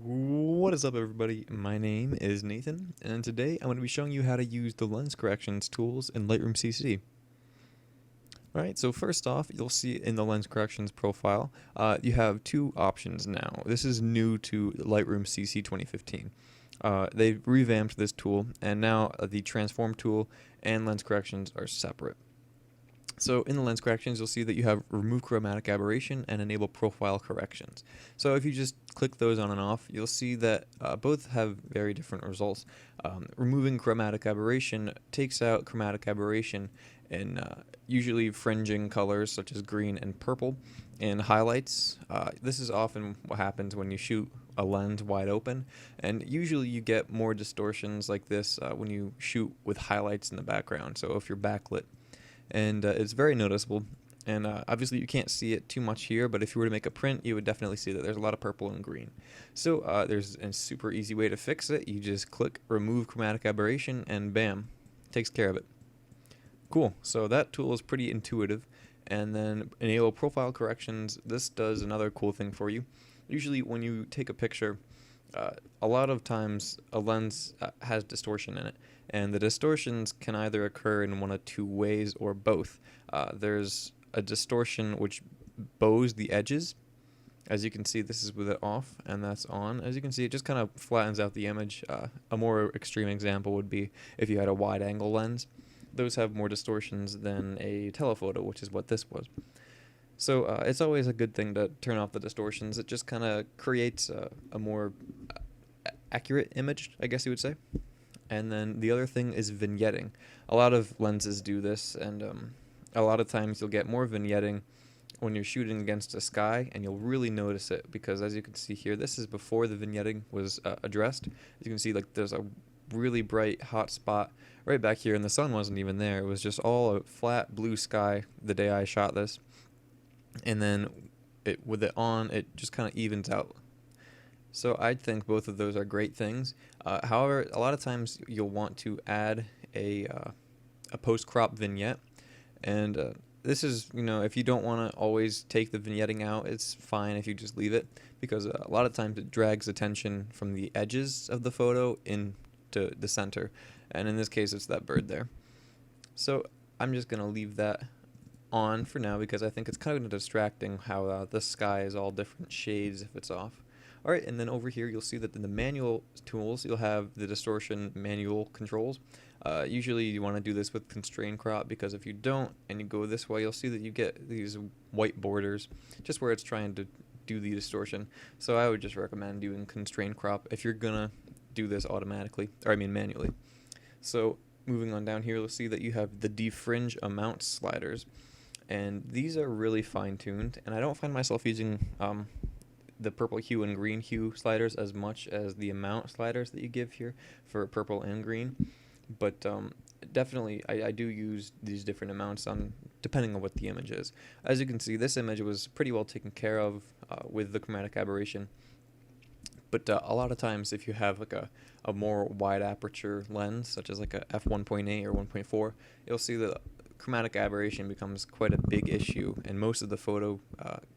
What is up, everybody? My name is Nathan, and today I'm going to be showing you how to use the lens corrections tools in Lightroom CC. Alright, so first off, you'll see in the lens corrections profile, you have two options now. This is new to Lightroom CC 2015. They've revamped this tool, and now the transform tool and lens corrections are separate. So in the lens corrections, you'll see that you have remove chromatic aberration and enable profile corrections. So if you just click those on and off, you'll see that both have very different results. Removing chromatic aberration takes out chromatic aberration in usually fringing colors such as green and purple, and highlights. This is often what happens when you shoot a lens wide open, and usually you get more distortions like this when you shoot with highlights in the background, so if you're backlit. And it's very noticeable, and obviously you can't see it too much here, but if you were to make a print, you would definitely see that there's a lot of purple and green. So there's a super easy way to fix it. You just click remove chromatic aberration and bam, takes care of it. Cool, so that tool is pretty intuitive. And then enable profile corrections. This does another cool thing for you. Usually when you take a picture, a lot of times a lens has distortion in it, and the distortions can either occur in one of two ways or both. There's a distortion which bows the edges. As you can see, this is with it off, and that's on. As you can see, it just kind of flattens out the image. A more extreme example would be if you had a wide angle lens. Those have more distortions than a telephoto, which is what this was. So it's always a good thing to turn off the distortions. It just kind of creates a more accurate image, I guess you would say. And then the other thing is vignetting. A lot of lenses do this, and a lot of times you'll get more vignetting when you're shooting against a sky, and you'll really notice it because, as you can see here, this is before the vignetting was addressed. As you can see, like, there's a really bright hot spot right back here, and the sun wasn't even there. It was just all a flat blue sky the day I shot this. And then with it on, it just kind of evens out. So I think both of those are great things. However, a lot of times you'll want to add a post-crop vignette, and this is, if you don't want to always take the vignetting out, it's fine if you just leave it, because a lot of times it drags attention from the edges of the photo into the center, and in this case it's that bird there. So I'm just going to leave that on for now because I think it's kind of distracting how the sky is all different shades if it's off. Alright, and then over here you'll see that in the manual tools you'll have the distortion manual controls. Usually you want to do this with constrain crop, because if you don't and you go this way, you'll see that you get these white borders just where it's trying to do the distortion. So I would just recommend doing constrain crop if you're gonna do this manually. So moving on down here, you'll see that you have the defringe amount sliders, and these are really fine-tuned, and I don't find myself using the purple hue and green hue sliders as much as the amount sliders that you give here for purple and green, but definitely I do use these different amounts depending on what the image is. As you can see, this image was pretty well taken care of with the chromatic aberration, but a lot of times if you have like a more wide aperture lens, such as like a f1.8 or 1.4, you'll see that chromatic aberration becomes quite a big issue, and most of the photo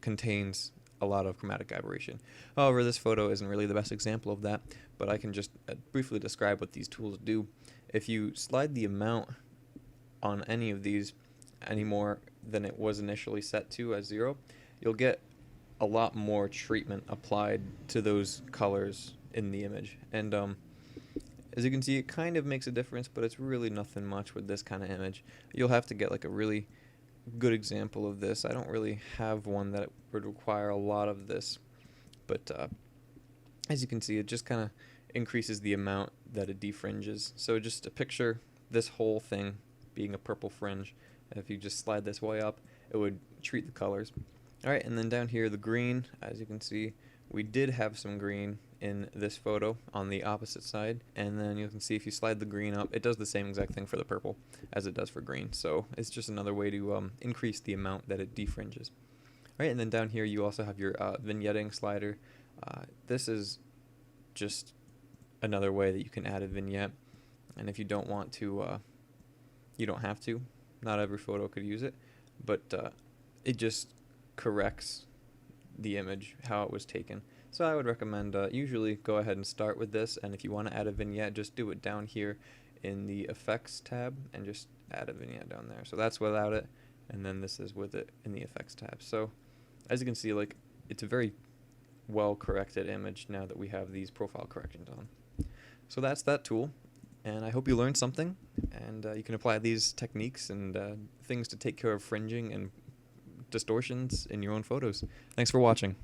contains a lot of chromatic aberration. However, this photo isn't really the best example of that, but I can just briefly describe what these tools do. If you slide the amount on any of these any more than it was initially set to as 0, you'll get a lot more treatment applied to those colors in the image. And as you can see, it kind of makes a difference, but it's really nothing much with this kind of image. You'll have to get like a really good example of this. I don't really have one that would require a lot of this, but as you can see, it just kind of increases the amount that it defringes. So just to picture this whole thing being a purple fringe, and if you just slide this way up, it would treat the colors. Alright, and then down here, the green, as you can see, we did have some green in this photo on the opposite side, and then you can see if you slide the green up, it does the same exact thing for the purple as it does for green. So it's just another way to increase the amount that it defringes. Alright, and then down here you also have your vignetting slider. This is just another way that you can add a vignette, and if you don't want to, you don't have to. Not every photo could use it, but it just corrects the image, how it was taken. So I would recommend usually go ahead and start with this, and if you want to add a vignette, just do it down here in the effects tab and just add a vignette down there. So that's without it, and then this is with it in the effects tab. So as you can see, like, it's a very well corrected image now that we have these profile corrections on. So that's that tool, and I hope you learned something, and you can apply these techniques and things to take care of fringing and distortions in your own photos. Thanks for watching.